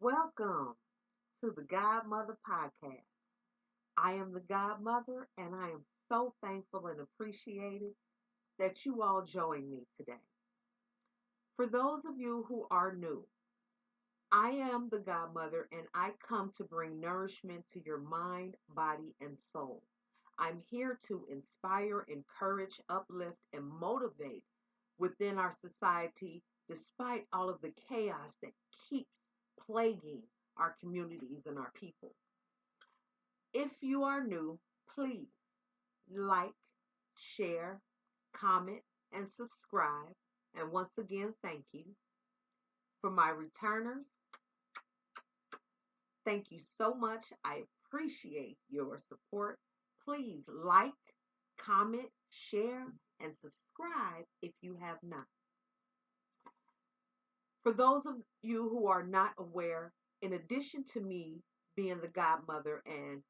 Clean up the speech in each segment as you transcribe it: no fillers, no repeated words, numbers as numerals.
Welcome to the Godmother podcast. I am the Godmother, and I am so thankful and appreciated that you all join me today. For those of you who are new, I am the Godmother, and I come to bring nourishment to your mind, body, and soul. I'm here to inspire, encourage, uplift, and motivate within our society despite all of the chaos that keeps plaguing our communities and our people. If you are new, please like, share, comment, and subscribe. And once again, thank you. For my returners, thank you so much. I appreciate your support. Please like, comment, share, and subscribe if you have not. For those of you who are not aware, in addition to me being the godmother and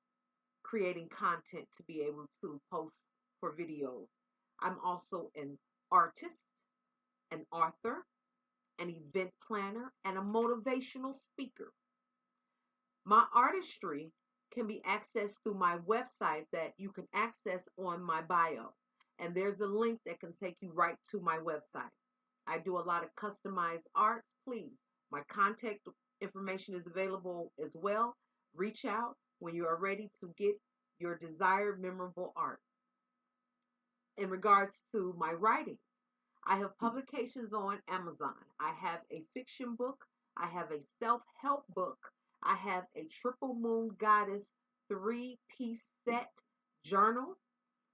creating content to be able to post for videos, I'm also an artist, an author, an event planner, and a motivational speaker. My artistry can be accessed through my website that you can access on my bio. And there's a link that can take you right to my website. I do a lot of customized arts. Please, my contact information is available as well. Reach out when you are ready to get your desired memorable art. In regards to my writings, I have publications on Amazon. I have a fiction book. I have a self help book. I have a Triple Moon Goddess three-piece set journal,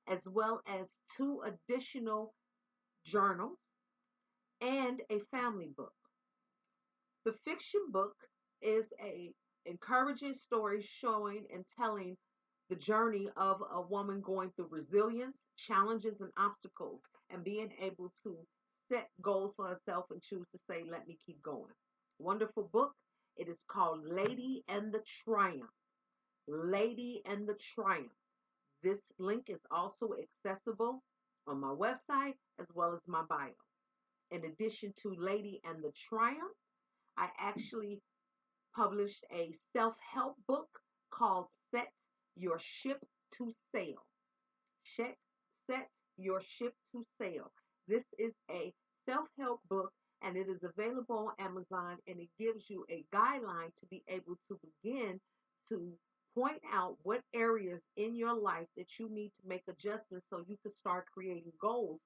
as well as two additional journals and a family book. The fiction book is a encouraging story showing and telling the journey of a woman going through resilience, challenges, and obstacles, and being able to set goals for herself and choose to say, let me keep going. Wonderful book. It is called Lady and the Triumph. Lady and the Triumph. This link is also accessible on my website as well as my bio. In addition to Lady and the Triumph, I actually published a self help book called Set Your Ship to Sail. Set Your Ship to Sail. This is a self help book and it is available on Amazon and it gives you a guideline to be able to begin to point out what areas in your life that you need to make adjustments so you can start creating goals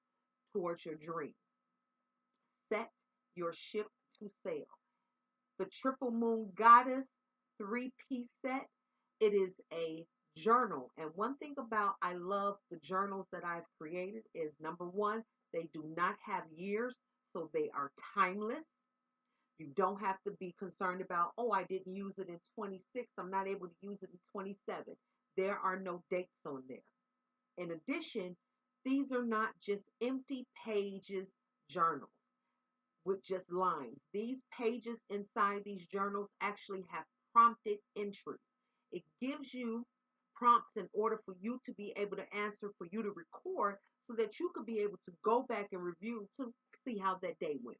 towards your dreams. Set Your Ship to Sail. The Triple Moon Goddess three-piece set. It is a journal. And one thing about I love the journals that I've created is number one, they do not have years, so they are timeless. You don't have to be concerned about, oh, I didn't use it in 26. I'm not able to use it in 27. There are no dates on there. In addition, these are not just empty pages journals with just lines. These pages inside these journals actually have prompted entries. It gives you prompts in order for you to be able to answer, for you to record, so that you could be able to go back and review to see how that day went.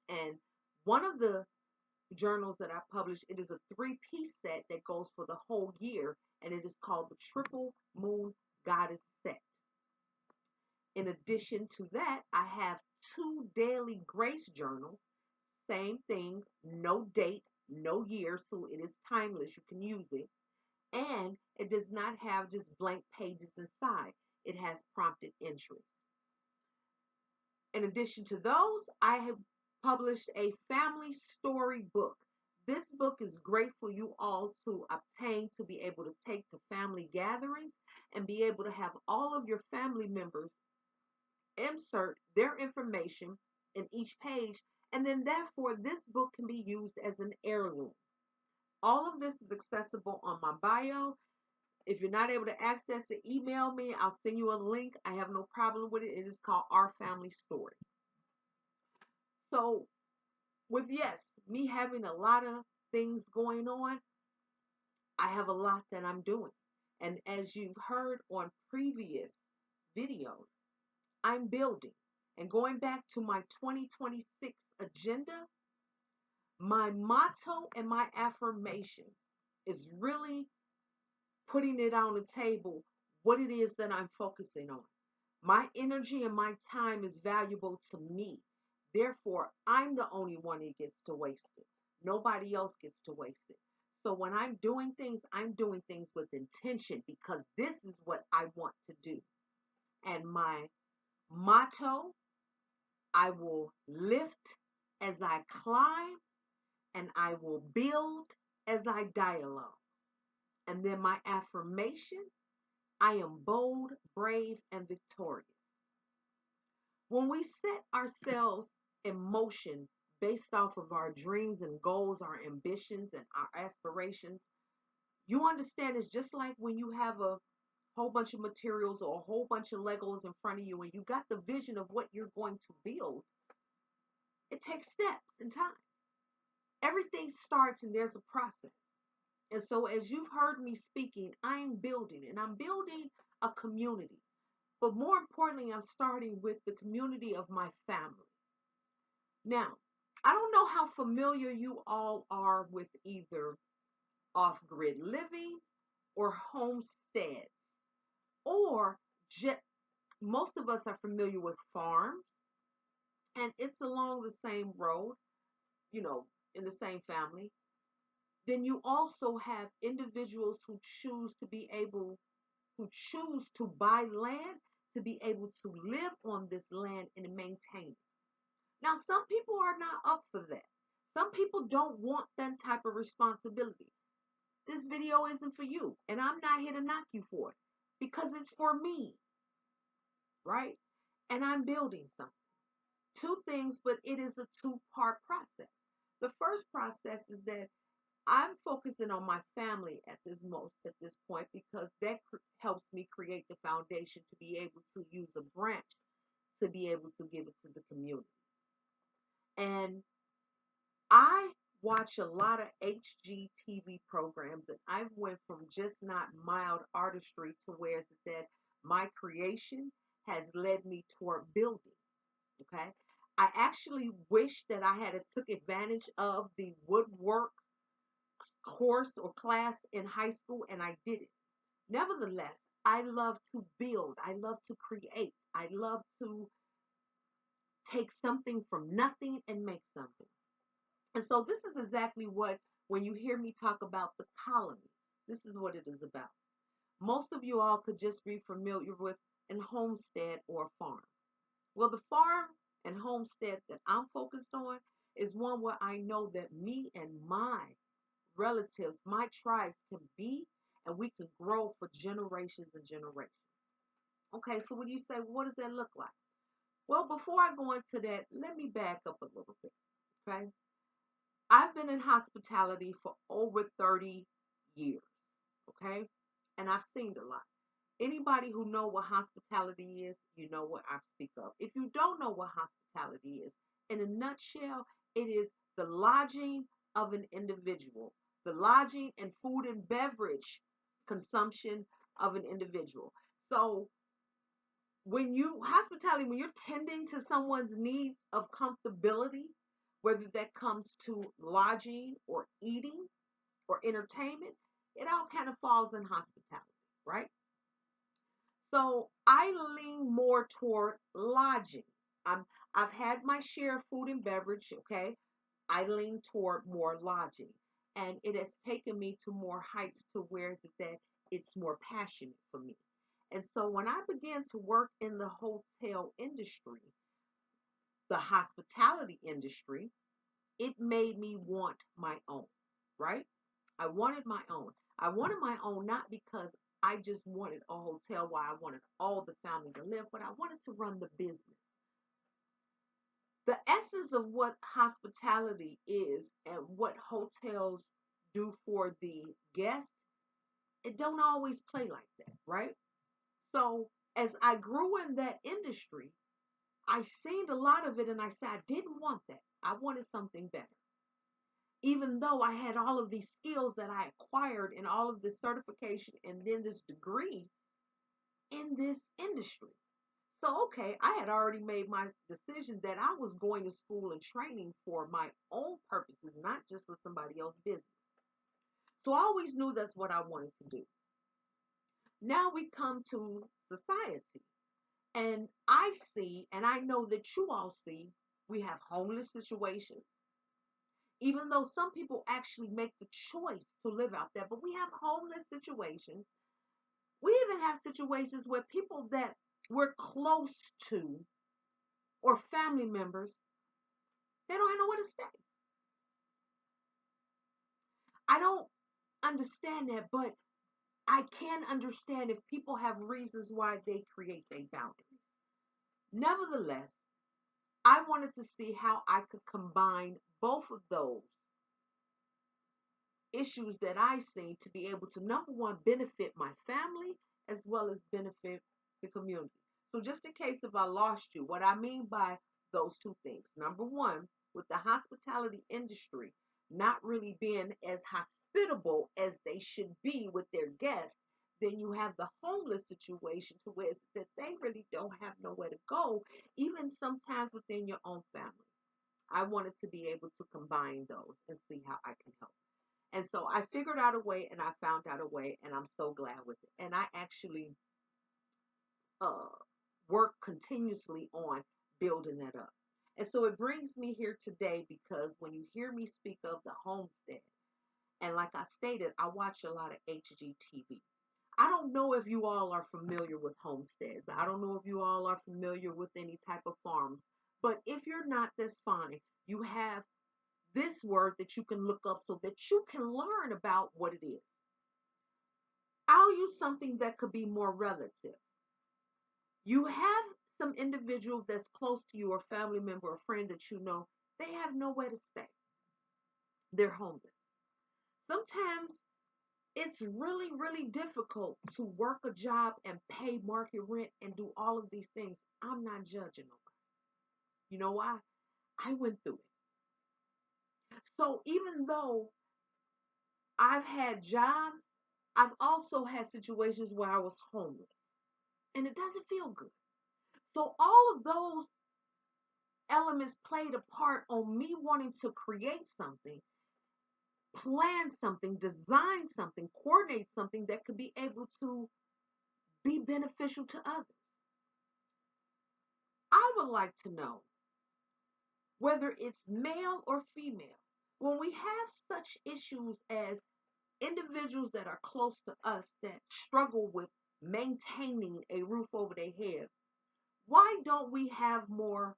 And one of the journals that I published, it is a three-piece set that goes for the whole year, and it is called the Triple Moon Goddess Set. In addition to that, I have two daily grace journals. Same thing, no date, no year, so it is timeless. You can use it. And it does not have just blank pages inside. It has prompted entries. In addition to those, I have published a family story book. This book is great for you all to obtain to be able to take to family gatherings and be able to have all of your family members insert their information in each page, and then therefore this book can be used as an heirloom. All of this is accessible on my bio. If you're not able to access it, email me. I'll send you a link. I have no problem with it. It is called Our Family Story. So, with yes, me having a lot of things going on, I have a lot that I'm doing. And as you've heard on previous videos, I'm building. And going back to my 2026 agenda, My motto and my affirmation is really putting it on the table what it is that I'm focusing on. My energy and my time is valuable to me. Therefore, I'm the only one that gets to waste it. Nobody else gets to waste it. So when I'm doing things with intention because this is what I want to do. And my motto, I will lift as I climb and I will build as I dialogue. And then my affirmation, I am bold, brave, and victorious. When we set ourselves in motion based off of our dreams and goals, our ambitions and our aspirations, you understand it's just like when you have a whole bunch of materials or a whole bunch of Legos in front of you and you got the vision of what you're going to build. It takes steps and time. Everything starts and there's a process. And so, as you've heard me speaking, I'm building and I'm building a community. But more importantly, I'm starting with the community of my family. Now, I don't know how familiar you all are with either off grid living or homestead, or most of us are familiar with farms, and it's along the same road, you know, in the same family. Then you also have individuals who choose to buy land to be able to live on this land and maintain it. Now, some people are not up for that. Some people don't want that type of responsibility. This video isn't for you, and I'm not here to knock you for it because it's for me, right? And I'm building something. Two things, but it is a two-part process. The first process is that I'm focusing on my family at this point because that helps me create the foundation to be able to use a branch to be able to give it to the community. And I watch a lot of HGTV programs, and I went from just not mild artistry to where it's that my creation has led me toward building. Okay, I actually wish that I had took advantage of the woodwork course or class in high school, and I didn't. Nevertheless, I love to build. I love to create. I love to take something from nothing and make something. And so this is exactly what, when you hear me talk about the colony, this is what it is about. Most of you all could just be familiar with an homestead or a farm. Well, the farm and homestead that I'm focused on is one where I know that me and my relatives, my tribes can be, and we can grow for generations and generations. Okay, so when you say, what does that look like? Well, before I go into that, let me back up a little bit. Okay, I've been in hospitality for over 30 years. Okay, and I've seen a lot. Anybody who know what hospitality is, you know what I speak of. If you don't know what hospitality is, in a nutshell, it is the lodging of an individual, the lodging and food and beverage consumption of an individual. So when you're tending to someone's needs of comfortability, whether that comes to lodging or eating or entertainment, it all kind of falls in hospitality, right? So I lean more toward lodging. I'm, I've had my share of food and beverage, okay? I lean toward more lodging. And it has taken me to more heights to where is it that it's more passionate for me. And so when I began to work in the hotel industry, the hospitality industry, it made me want my own, right? I wanted my own. I wanted my own not because I just wanted a hotel where I wanted all the family to live, but I wanted to run the business. The essence of what hospitality is and what hotels do for the guest, it don't always play like that, right? So as I grew in that industry, I seen a lot of it and I said I didn't want that. I wanted something better. Even though I had all of these skills that I acquired and all of this certification and then this degree in this industry. So, okay, I had already made my decision that I was going to school and training for my own purposes, not somebody else's business. So I always knew that's what I wanted to do. Now we come to society, and I see, and I know that you all see, we have homeless situations. Even though some people actually make the choice to live out there, but we have homeless situations. We even have situations where people that we're close to or family members, they don't have nowhere to stay. I don't understand that, but I can understand if people have reasons why they create their boundaries. Nevertheless, I wanted to see how I could combine both of those issues that I see to be able to, number one, benefit my family as well as benefit the community. So, just in case if I lost you, what I mean by those two things, number one, with the hospitality industry not really being as hospitable as they should be with their guests, then you have the homeless situation to where it's that they really don't have nowhere to go, even sometimes within your own family. I wanted to be able to combine those and see how I can help. And so I figured out a way and I found out a way, and I'm so glad with it. And I actually uh, work continuously on building that up. And so it brings me here today because when you hear me speak of the homestead, and like I stated, I watch a lot of HGTV. I don't know if you all are familiar with homesteads. I don't know if you all are familiar with any type of farms. But if you're not, that's fine. You have this word that you can look up so that you can learn about what it is. I'll use something that could be more relative. You have some individual that's close to you, or family member or friend that you know, they have nowhere to stay. They're homeless. Sometimes it's really, really difficult to work a job and pay market rent and do all of these things. I'm not judging nobody. You know why? I went through it. So even though I've had jobs, I've also had situations where I was homeless and it doesn't feel good. So all of those elements played a part on me wanting to create something, plan something, design something, coordinate something that could be able to be beneficial to others. I would like to know whether it's male or female. When we have such issues as individuals that are close to us that struggle with maintaining a roof over their head, why don't we have more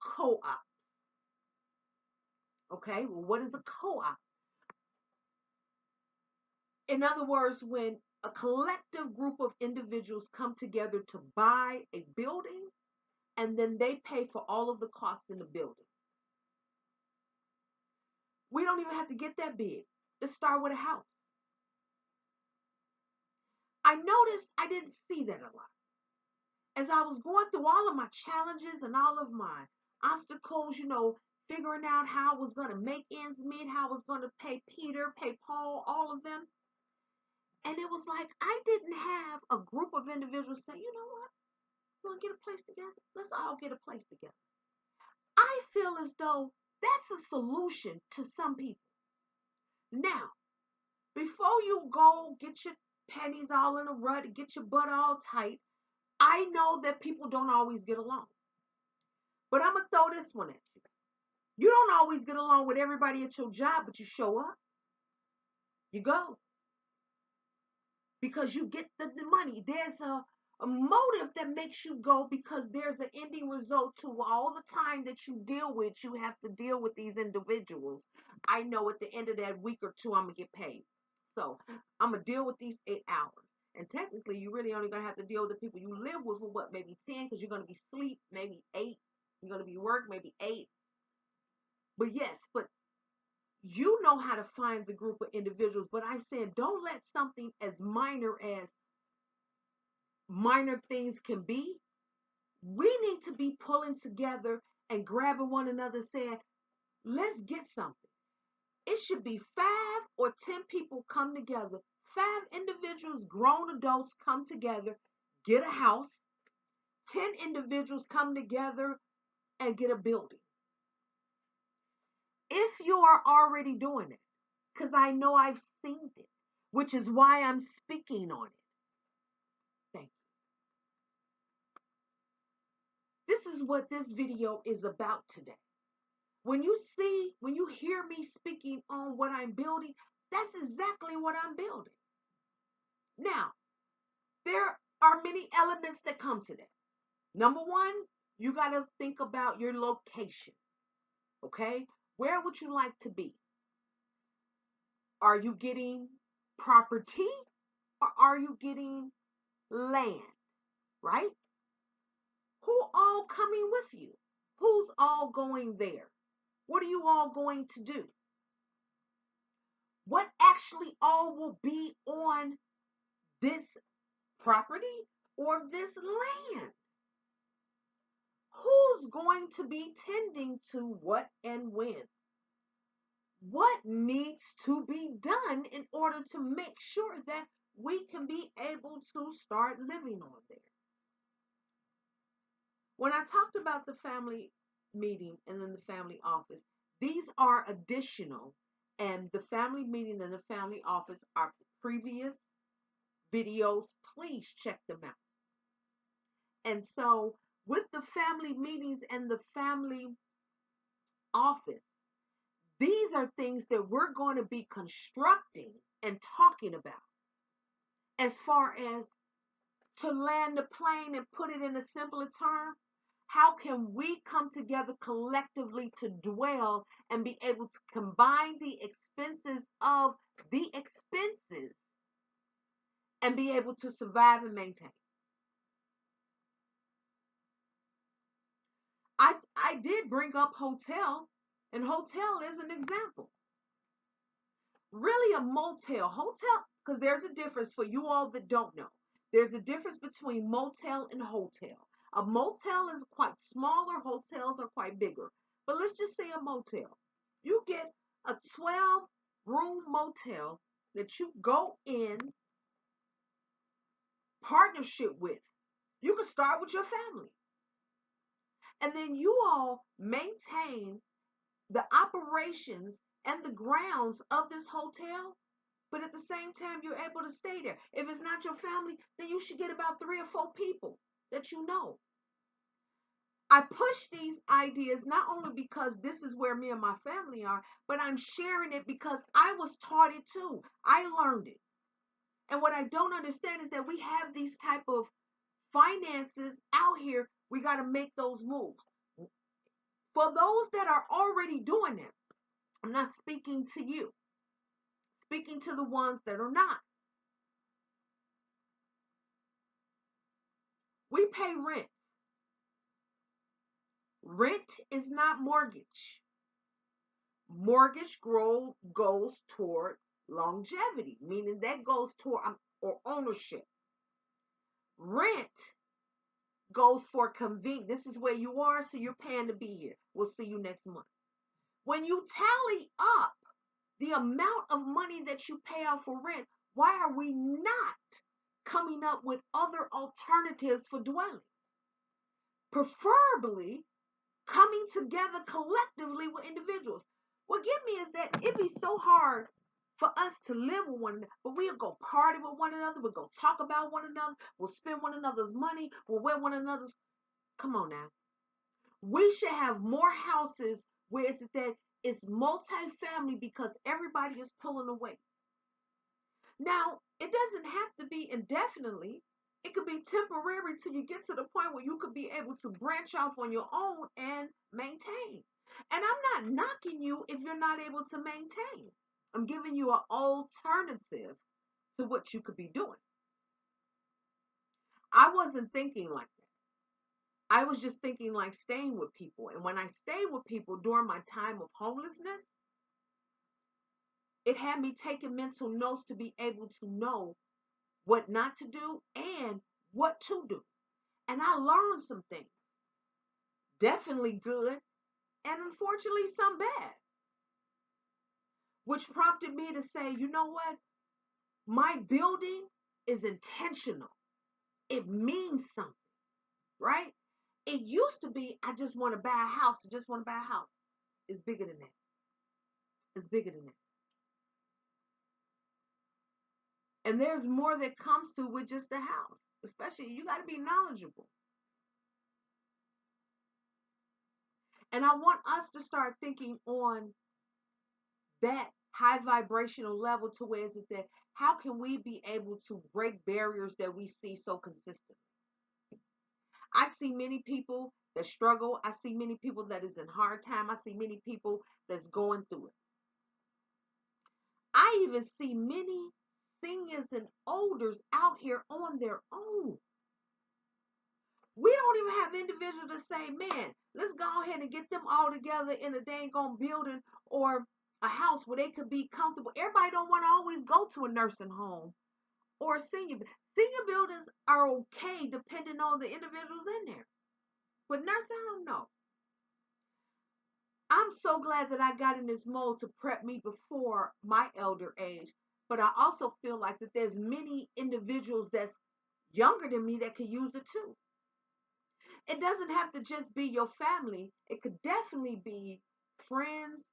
co-op? Okay, well, what is a co-op? In other words, when a collective group of individuals come together to buy a building and then they pay for all of the costs in the building. We don't even have to get that big. Let's start with a house. I noticed I didn't see that a lot. As I was going through all of my challenges and all of my obstacles, figuring out how I was going to make ends meet, how I was going to pay Peter, pay Paul, all of them. And it was like I didn't have a group of individuals say, you know what? You want to get a place together? Let's all get a place together. I feel as though that's a solution to some people. Now, before you go get your panties all in a rut and get your butt all tight, I know that people don't always get along. But I'm going to throw this one at you. You don't always get along with everybody at your job, but you show up. You go. Because you get the money. There's a motive that makes you go because there's an ending result to all the time that you deal with. You have to deal with these individuals. I know at the end of that week or two, I'm going to get paid. So I'm going to deal with these 8 hours. And technically, you really only going to have to deal with the people you live with for what, maybe 10, because you're going to be sleep, maybe 8. You're going to be work, maybe 8. But yes, but you know how to find the group of individuals. But I'm saying don't let something as minor things can be. We need to be pulling together and grabbing one another saying, let's get something. It should be 5 or 10 people come together. 5 individuals, grown adults come together, get a house. 10 individuals come together and get a building. if you are already doing it, because I know I've seen it, which is why I'm speaking on it. Thank you. This is what this video is about today. When you hear me speaking on what I'm building, that's exactly what I'm building. Now, there are many elements that come to that. Number one, you got to think about your location. Okay? Where would you like to be? Are you getting property or are you getting land? Right? Who all coming with you? Who's all going there? What are you all going to do? What actually all will be on this property or this land? Who's going to be tending to what and when? What needs to be done in order to make sure that we can be able to start living on there? When I talked about the family meeting and then the family office, these are additional, and the family meeting and the family office are previous videos. Please check them out. And so, with the family meetings and the family office, these are things that we're going to be constructing and talking about. As far as to land the plane and put it in a simpler term, how can we come together collectively to dwell and be able to combine the expenses of the expenses and be able to survive and maintain? I did bring up hotel, and hotel is an example. Really, a motel, hotel, because there's a difference for you all that don't know. There's a difference between motel and hotel. A motel is quite smaller, hotels are quite bigger. But let's just say a motel. You get a 12-room motel that you go in partnership with. You can start with your family. And then you all maintain the operations and the grounds of this hotel, but at the same time, you're able to stay there. If it's not your family, then you should get about 3 or 4 people that you know. I push these ideas not only because this is where me and my family are, but I'm sharing it because I was taught it too. I learned it. And what I don't understand is that we have these type of finances out here. We got to make those moves. For those that are already doing it, I'm not speaking to you, speaking to the ones that are not. We pay rent. Rent is not mortgage. Mortgage goes toward longevity, meaning that goes toward or ownership. Rent goes for convenience. This is where you are, so you're paying to be here. We'll see you next month. When you tally up the amount of money that you pay out for rent, why are we not coming up with other alternatives for dwelling? Preferably coming together collectively with individuals. What get me is that it be so hard for us to live with one another, but we'll go party with one another, we'll go talk about one another, we'll spend one another's money, we'll wear one another's. Come on now. We should have more houses where it's that it's multi-family because everybody is pulling away. Now, it doesn't have to be indefinitely. It could be temporary till you get to the point where you could be able to branch off on your own and maintain. And I'm not knocking you if you're not able to maintain. I'm giving you an alternative to what you could be doing. I wasn't thinking like that. I was just thinking like staying with people. And when I stayed with people during my time of homelessness, it had me taking mental notes to be able to know what not to do and what to do. And I learned some things, definitely good, and unfortunately some bad, which prompted me to say, you know what? My building is intentional. It means something, right? It used to be, I just want to buy a house. I just want to buy a house. It's bigger than that. It's bigger than that. And there's more that comes to with just the house. Especially, you got to be knowledgeable. And I want us to start thinking on that high vibrational level to where is it that how can we be able to break barriers that we see so consistent? I see many people that struggle. I see many people that is in hard time. I see many people that's going through it. I even see many seniors and elders out here on their own. We don't even have individuals that say, man, let's go ahead and get them all together in a dang on building or a house where they could be comfortable. Everybody don't want to always go to a nursing home or a senior buildings are okay depending on the individuals in there. But nursing home, no. I'm so glad that I got in this mode to prep me before my elder age. But I also feel like that there's many individuals that's younger than me that could use it too. It doesn't have to just be your family. It could definitely be friends,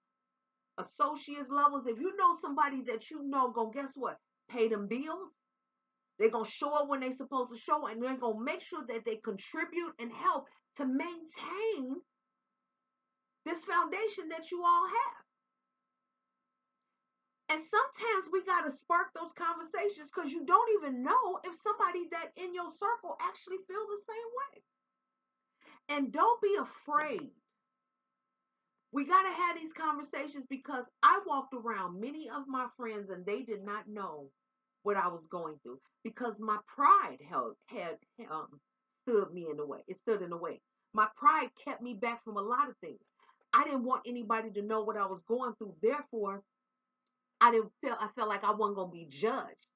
associates levels. If you know somebody that you know gonna guess what? Pay them bills. They're gonna show up when they're supposed to show, and they're gonna make sure that they contribute and help to maintain this foundation that you all have. And sometimes we got to spark those conversations because you don't even know if somebody that in your circle actually feels the same way. And don't be afraid. We got to have these conversations because I walked around many of my friends and they did not know what I was going through because my pride had stood me in the way. It stood in the way. My pride kept me back from a lot of things. I didn't want anybody to know what I was going through. Therefore, I felt like I wasn't gonna be judged.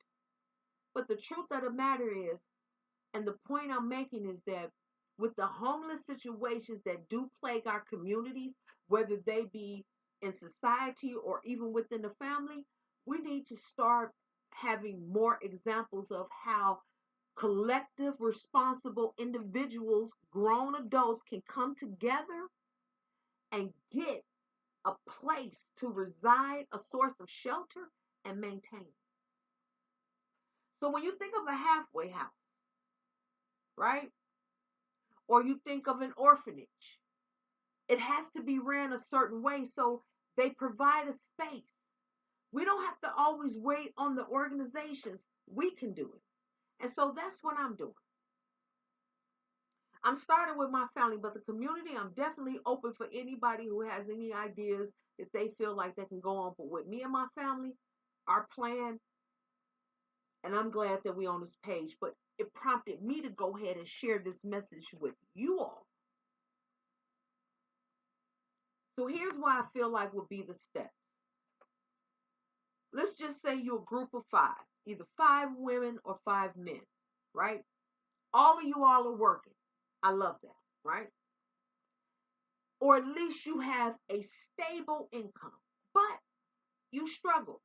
But the truth of the matter is, and the point I'm making is that with the homeless situations that do plague our communities, whether they be in society or even within the family, we need to start having more examples of how collective, responsible individuals, grown adults can come together and get a place to reside, a source of shelter, and maintain. So when you think of a halfway house, right? Or you think of an orphanage, it has to be ran a certain way. So they provide a space. We don't have to always wait on the organizations. We can do it. And so that's what I'm doing. I'm starting with my family, but the community, I'm definitely open for anybody who has any ideas that they feel like they can go on. But with me and my family, our plan, and I'm glad that we're on this page, but it prompted me to go ahead and share this message with you all. So here's why I feel like would be the steps. Let's just say you're a group of five, either five women or five men, right? All of you all are working. I love that, right? Or at least you have a stable income, but you struggle.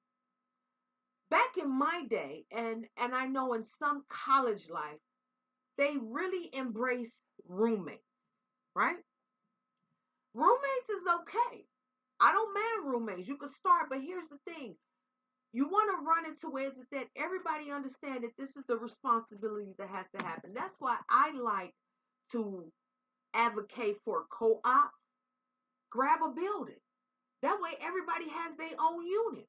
Back in my day, and I know in some college life, they really embrace roommates, right? Roommates is okay. I don't mind roommates. You can start, but here's the thing. You want to run into ways that everybody understand that this is the responsibility that has to happen. That's why I like to advocate for co-ops. Grab a building. That way everybody has their own unit.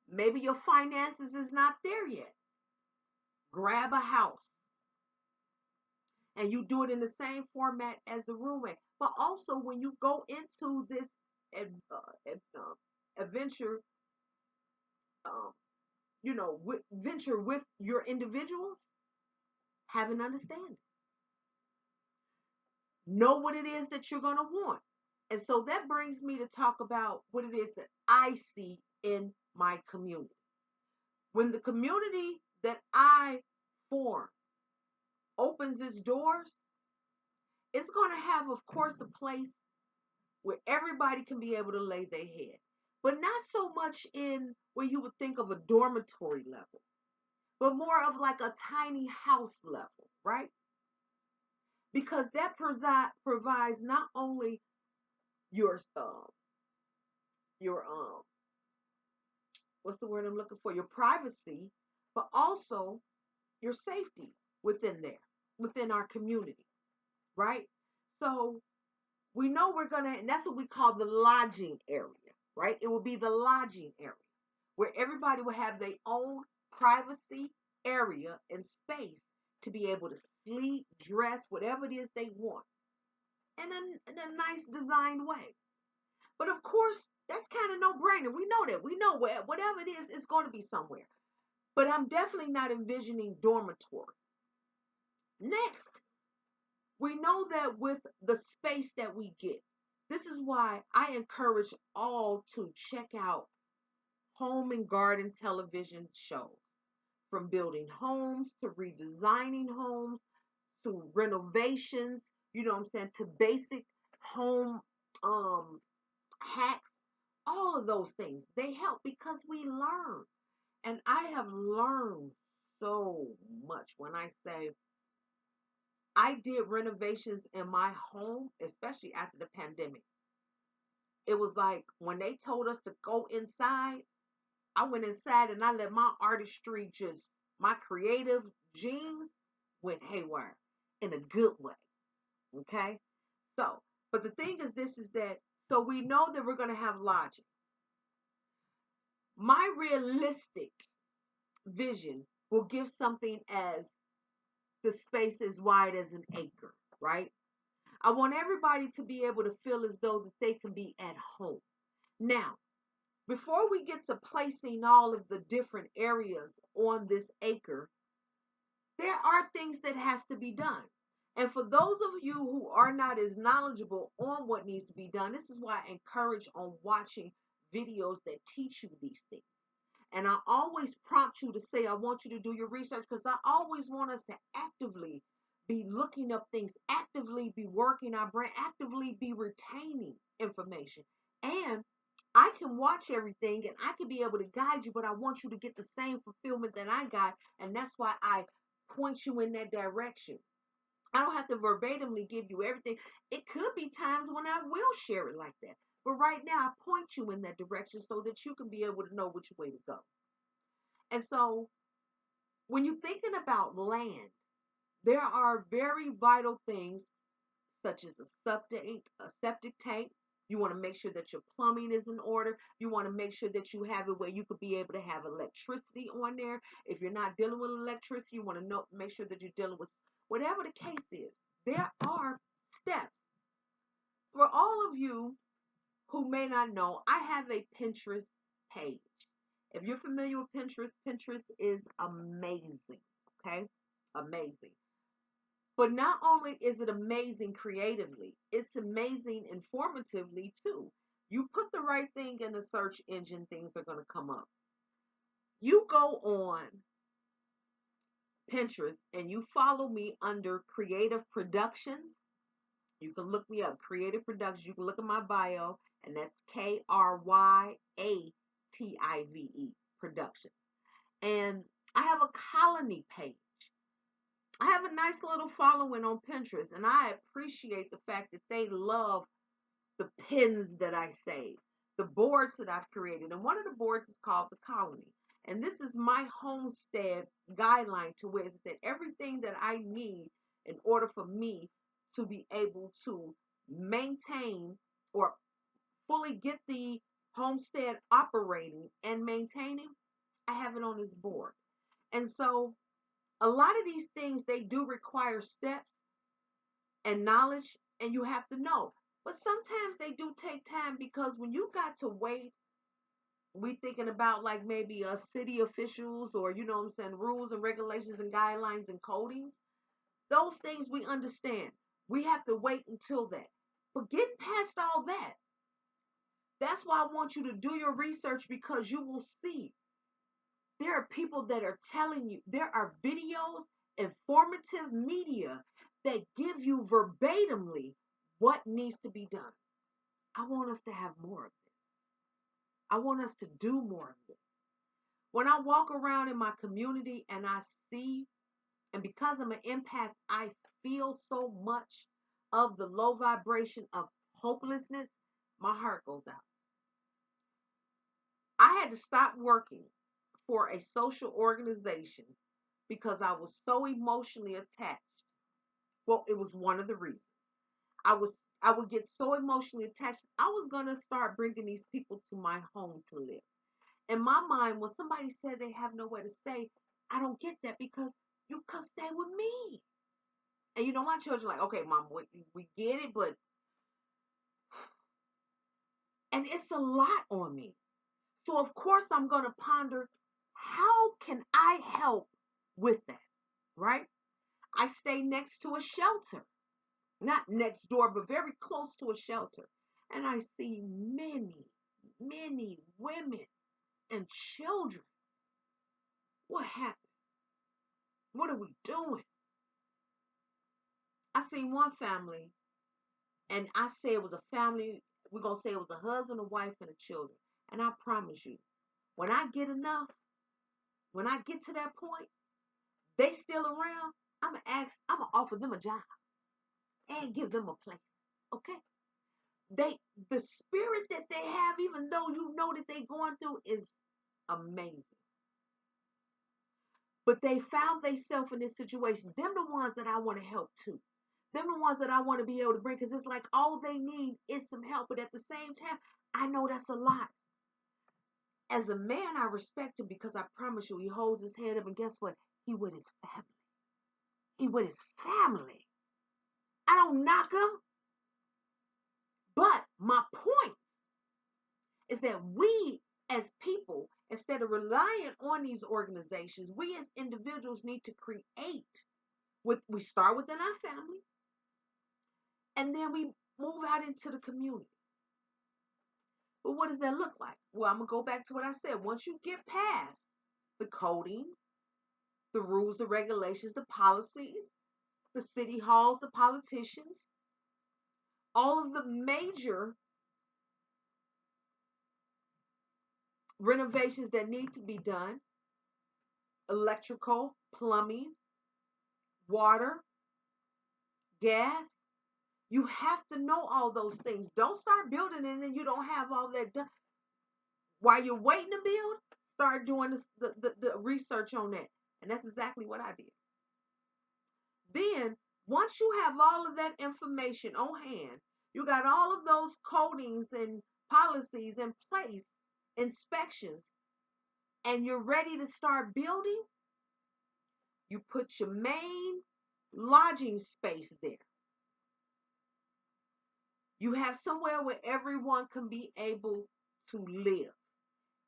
Maybe your finances is not there yet. Grab a house. And you do it in the same format as the roommate. But also when you go into this adventure, um, venture with your individuals, have an understanding. Know what it is that you're going to want. And so that brings me to talk about what it is that I see in my community. When the community that I form opens its doors, it's going to have, of course, a place where everybody can be able to lay their head. But not so much in where you would think of a dormitory level, but more of like a tiny house level, right? Because that provides not only your your what's the word I'm looking for? Your privacy, but also your safety within there, within our community, right? So we know we're going to, and that's what we call the lodging area, right? It will be the lodging area where everybody will have their own privacy area and space to be able to sleep, dress, whatever it is they want in a nice designed way. But of course, that's kind of no brainer. We know that. We know whatever it is, it's going to be somewhere. But I'm definitely not envisioning dormitory. Next, we know that with the space that we get, this is why I encourage all to check out home and garden television shows, from building homes to redesigning homes to renovations, you know what I'm saying, to basic home um hacks. All of those things, they help because we learn. And I have learned so much when I say I did renovations in my home, especially after the pandemic. It was like when they told us to go inside, I went inside and I let my artistry just, my creative genes went haywire in a good way. Okay? So, but the thing is this is that, so we know that we're going to have lodging. My realistic vision will give something as the space as wide as an acre, right? I want everybody to be able to feel as though that they can be at home. Now, before we get to placing all of the different areas on this acre, there are things that has to be done. And for those of you who are not as knowledgeable on what needs to be done, this is why I encourage on watching videos that teach you these things. And I always prompt you to say, I want you to do your research because I always want us to actively be looking up things, actively be working our brain, actively be retaining information. And I can watch everything and I can be able to guide you, but I want you to get the same fulfillment that I got. And that's why I point you in that direction. I don't have to verbatimly give you everything. It could be times when I will share it like that. But right now, I point you in that direction so that you can be able to know which way to go. And so, when you're thinking about land, there are very vital things such as a septic tank. You want to make sure that your plumbing is in order. You want to make sure that you have it where you could be able to have electricity on there. If you're not dealing with electricity, you want to know, make sure that you're dealing with whatever the case is. There are steps. For all of you who may not know, I have a Pinterest page. If you're familiar with Pinterest, Pinterest is amazing. Okay? Amazing. But not only is it amazing creatively, it's amazing informatively too. You put the right thing in the search engine, things are going to come up. You go on Pinterest and you follow me under Creative Productions. You can look me up, Creative Productions. You can look at my bio, and that's Kryative Production. And I have a colony page. I have a nice little following on Pinterest, and I appreciate the fact that they love the pins that I save, the boards that I've created. And one of the boards is called the Colony. And this is my homestead guideline to where it's that everything that I need in order for me to be able to maintain or fully get the homestead operating and maintaining, I have it on this board. And so a lot of these things, they do require steps and knowledge, and you have to know. But sometimes they do take time because when you got to wait, we thinking about like maybe city officials or you know what I'm saying, rules and regulations and guidelines and codings. Those things we understand. We have to wait until that. But getting past all that, that's why I want you to do your research because you will see there are people that are telling you, there are videos, informative media that give you verbatimly what needs to be done. I want us to have more of this. I want us to do more of this. When I walk around in my community and I see, and because I'm an empath, I feel so much of the low vibration of hopelessness, my heart goes out. I had to stop working for a social organization because I was so emotionally attached. Well, it was one of the reasons. I was I would get so emotionally attached. I was going to start bringing these people to my home to live. In my mind, when somebody said they have nowhere to stay, I don't get that because you come stay with me. And my children are like, okay, mom, we get it, but and it's a lot on me. So of course I'm gonna ponder how can I help with that, right? I stay next to a shelter, not next door, but very close to a shelter. And I see many, many women and children. What happened? What are we doing? I seen one family, and I say it was a family. We're going to say it was a husband, a wife, and a children. And I promise you, when I get enough, when I get to that point, they still around, I'm going to offer them a job and give them a place. Okay? They, the spirit that they have, even though you know that they're going through, is amazing. But they found themselves in this situation. Them the ones that I want to help too. Them the ones that I want to be able to bring, because it's like all they need is some help. But at the same time, I know that's a lot. As a man, I respect him because I promise you, he holds his head up, and guess what? He with his family. He with his family. I don't knock him, but my point is that we as people, instead of relying on these organizations, we as individuals need to create. We start within our family, and then we move out into the community. But what does that look like? Well, I'm going to go back to what I said. Once you get past the coding, the rules, the regulations, the policies, the city halls, the politicians, all of the major renovations that need to be done, electrical, plumbing, water, gas, you have to know all those things. Don't start building and then you don't have all that done. While you're waiting to build, start doing the research on that. And that's exactly what I did. Then, once you have all of that information on hand, you got all of those codings and policies in place, inspections, and you're ready to start building, you put your main lodging space there. You have somewhere where everyone can be able to live,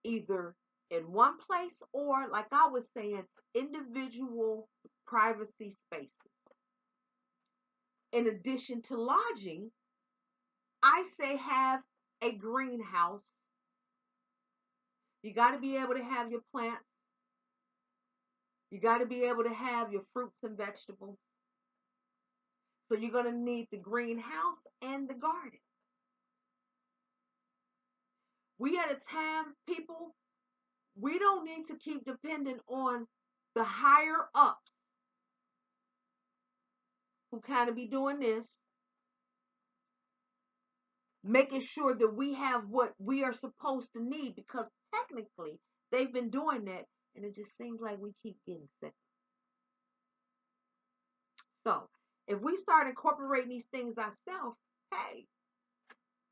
either in one place or, like I was saying, individual privacy spaces. In addition to lodging, I say have a greenhouse. You got to be able to have your plants. You got to be able to have your fruits and vegetables. So you're going to need the greenhouse and the garden. We at a time, people, we don't need to keep depending on the higher ups who kind of be doing this, making sure that we have what we are supposed to need, because technically they've been doing that and it just seems like we keep getting sick. So if we start incorporating these things ourselves, hey,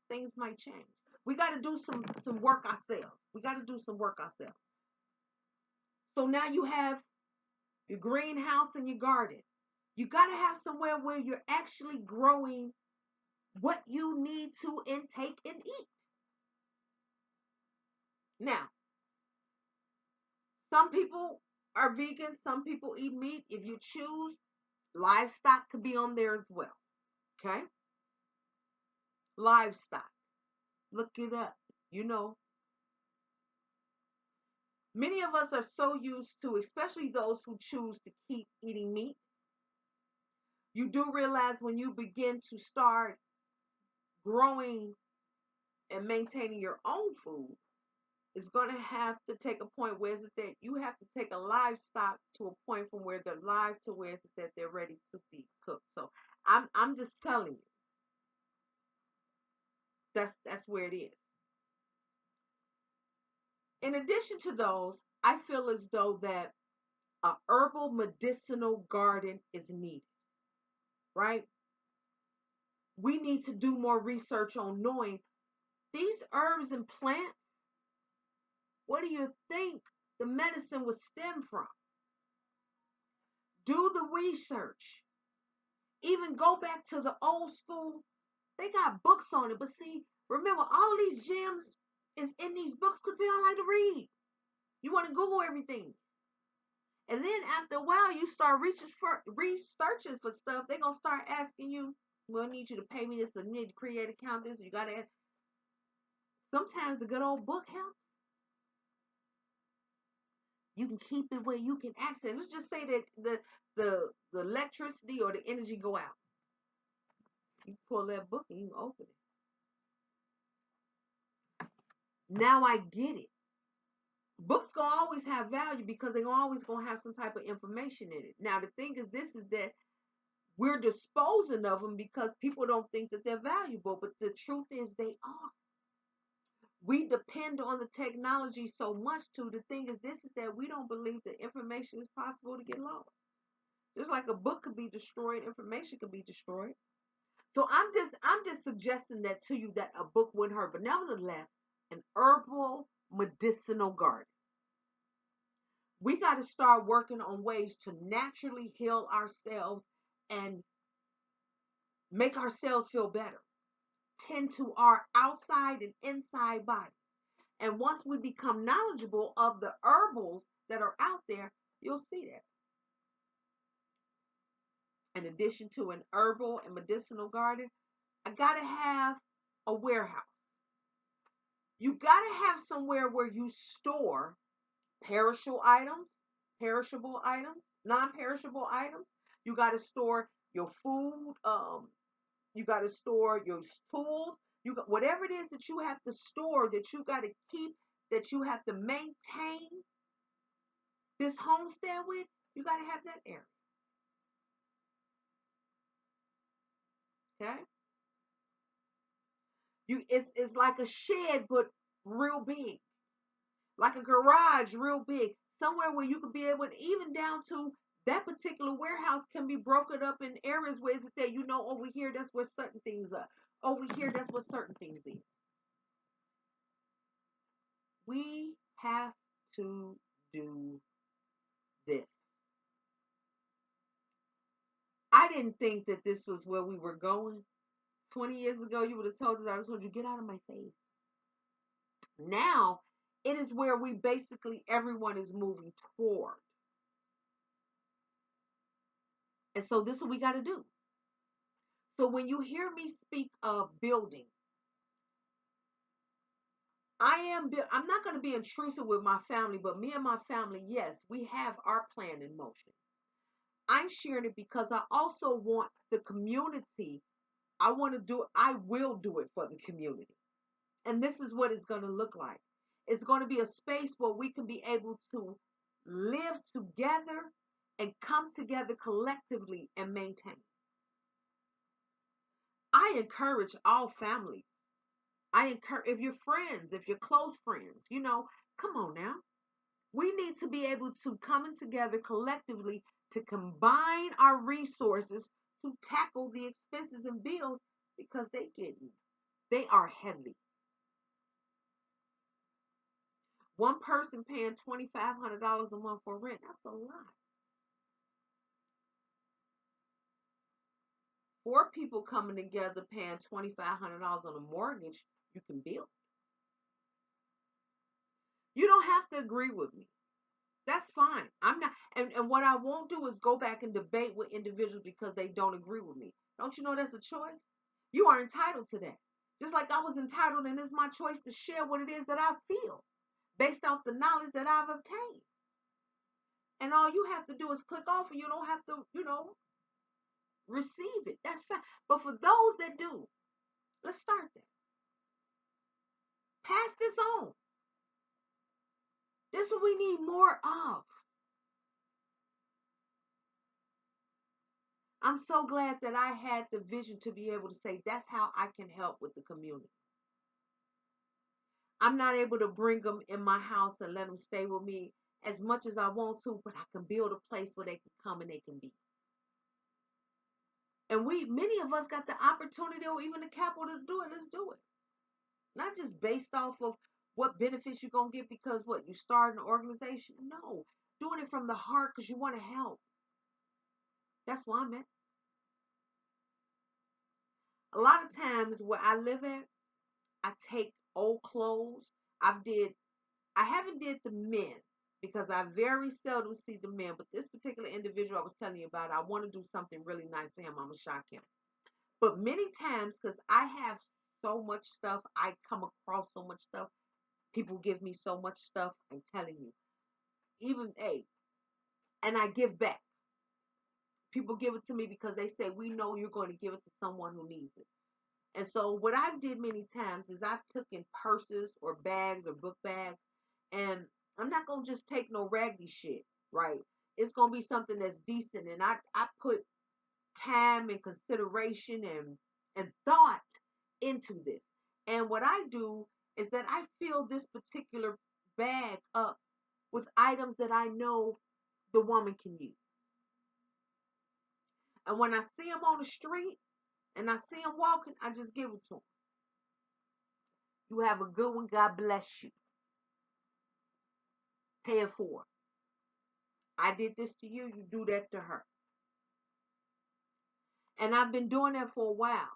things might change. We got to do some work ourselves. We got to do some work ourselves. So now you have your greenhouse and your garden. You got to have somewhere where you're actually growing what you need to intake and eat. Now, some people are vegan, some people eat meat. If you choose, livestock could be on there as well. Okay? Livestock. Look it up. You know, many of us are so used to, especially those who choose to keep eating meat, you do realize when you begin to start growing and maintaining your own food, it's going to have to take a point where is it that you have to take a livestock to a point from where they're live to where is it that they're ready to be cooked. So I'm just telling you, that's where it is. In addition to those, I feel as though that a herbal medicinal garden is needed, right? We need to do more research on knowing these herbs and plants. What do you think the medicine would stem from? Do the research. Even go back to the old school. They got books on it. But see, remember, all these gems is in these books because we all like to read. You want to Google everything. And then after a while, you start researching for stuff. They're going to start asking you, well, I need you to pay me this. I need to create account this. You got to ask. Sometimes the good old book helps. You can keep it where you can access. Let's just say that the electricity or the energy go out. You pull that book and you open it. Now I get it. Books gonna always have value because they're always gonna have some type of information in it. Now the thing is, this is that we're disposing of them because people don't think that they're valuable, but the truth is they are. We depend on the technology so much too. The thing is, this is that we don't believe that information is possible to get lost. Just like a book could be destroyed, information could be destroyed. So I'm just suggesting that to you that a book wouldn't hurt, but nevertheless, an herbal medicinal garden. We got to start working on ways to naturally heal ourselves and make ourselves feel better. Tend to our outside and inside body. And once we become knowledgeable of the herbals that are out there, you'll see that. In addition to an herbal and medicinal garden, I got to have a warehouse. You got to have somewhere where you store perishable items, non-perishable items. You got to store your food. You got to store your tools. You got whatever it is that you have to store, that you got to keep, that you have to maintain this homestead with. You got to have that area. Okay. It's like a shed, but real big, like a garage, real big, somewhere where you could be able to, even down to that particular warehouse can be broken up in areas where it's that over here that's where certain things are, over here that's what certain things is. We have to do this. I didn't think that this was where we were going. 20 years ago, you would have told us I was going to get out of my face. Now, it is where we basically everyone is moving toward. And so this is what we got to do. So when you hear me speak of building, I'm not going to be intrusive with my family, but me and my family, yes, we have our plan in motion. I'm sharing it because I also want the community. I will do it for the community. And this is what it's going to look like. It's going to be a space where we can be able to live together and come together collectively and maintain. I encourage all families. I encourage, if you're friends, if you're close friends, come on now. We need to be able to come together collectively to combine our resources to tackle the expenses and bills because they are heavy. One person paying $2,500 a month for rent, that's a lot. Four people coming together paying $2,500 on a mortgage, you can build. You don't have to agree with me. That's fine. I'm not, and what I won't do is go back and debate with individuals because they don't agree with me. Don't you know that's a choice? You are entitled to that. Just like I was entitled, and it's my choice to share what it is that I feel based off the knowledge that I've obtained. And all you have to do is click off, and you don't have to, receive it. That's fine. But for those that do, let's start there. Pass this on. This is what we need more of. I'm so glad that I had the vision to be able to say that's how I can help with the community. I'm not able to bring them in my house and let them stay with me as much as I want to, but I can build a place where they can come and they can be. And many of us got the opportunity or even the capital to do it. Let's do it. Not just based off of what benefits you're going to get because what, you start an organization? No. Doing it from the heart because you want to help. That's why I'm at. A lot of times where I live at, I take old clothes. I haven't did the men because I very seldom see the men, but this particular individual I was telling you about, I want to do something really nice for him. I'm going to shock him. But many times, because I have so much stuff, I come across so much stuff. People give me so much stuff. I'm telling you, even and I give back. People give it to me because they say we know you're going to give it to someone who needs it. And so what I did many times is I've taken purses or bags or book bags, and I'm not gonna just take no raggedy shit, right? It's gonna be something that's decent, and I put time and consideration and thought into this. And what I do is that I fill this particular bag up with items that I know the woman can use. And when I see them on the street and I see them walking, I just give it to them. You have a good one. God bless you. Pay it forward. I did this to you. You do that to her. And I've been doing that for a while.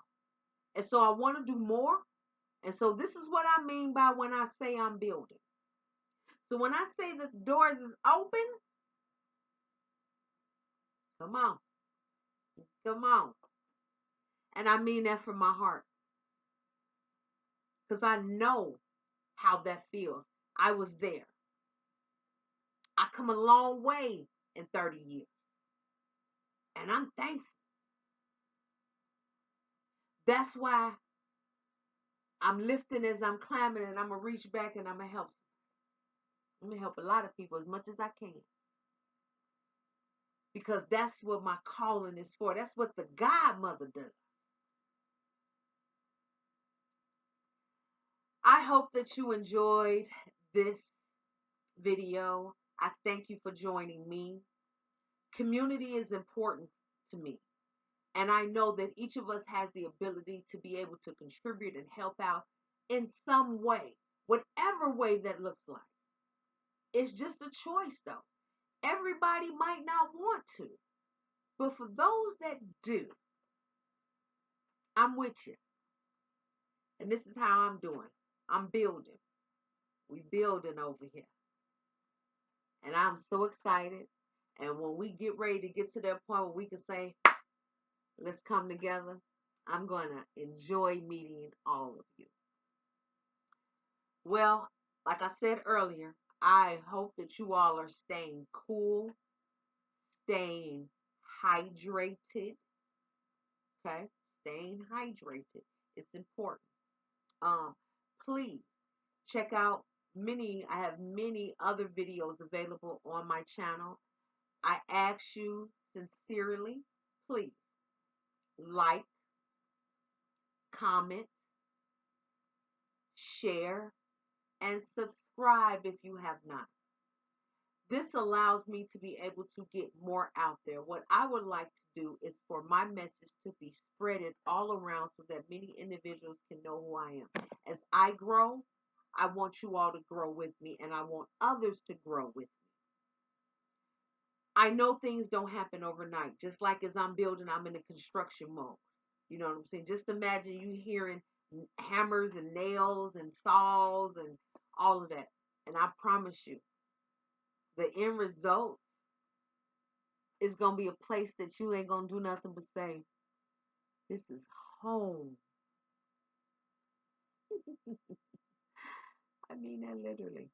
And so I want to do more. And so this is what I mean by when I say I'm building. So when I say that the doors is open, come on. Come on. And I mean that from my heart. Because I know how that feels. I was there. I come a long way in 30 years. And I'm thankful. That's why I'm lifting as I'm climbing, and I'm going to reach back and I'm going to help. I'm going to help a lot of people as much as I can. Because that's what my calling is for. That's what the Godmother does. I hope that you enjoyed this video. I thank you for joining me. Community is important to me. And I know that each of us has the ability to be able to contribute and help out in some way, whatever way that looks like. It's just a choice, though. Everybody might not want to. But for those that do, I'm with you. And this is how I'm doing. I'm building. We building over here. And I'm so excited. And when we get ready to get to that point where we can say, let's come together, I'm going to enjoy meeting all of you. Well, like I said earlier, I hope that you all are staying cool, staying hydrated. Okay? Staying hydrated. It's important. Please check out I have many other videos available on my channel. I ask you sincerely, please like, comment, share, and subscribe if you have not. This allows me to be able to get more out there. What I would like to do is for my message to be spreaded all around so that many individuals can know who I am. As I grow, I want you all to grow with me, and I want others to grow with me. I know things don't happen overnight. Just like as I'm building, I'm in a construction mode. You know what I'm saying? Just imagine you hearing hammers and nails and saws and all of that. And I promise you, the end result is going to be a place that you ain't going to do nothing but say, this is home. I mean that literally.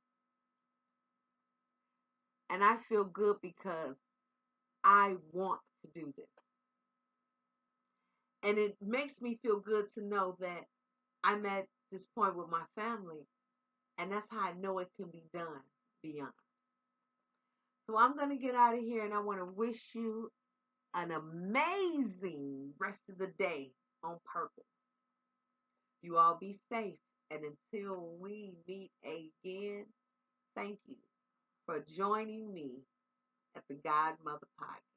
And I feel good because I want to do this. And it makes me feel good to know that I'm at this point with my family. And that's how I know it can be done beyond. So I'm going to get out of here, and I want to wish you an amazing rest of the day on purpose. You all be safe. And until we meet again, thank you for joining me at the Godmother Podcast.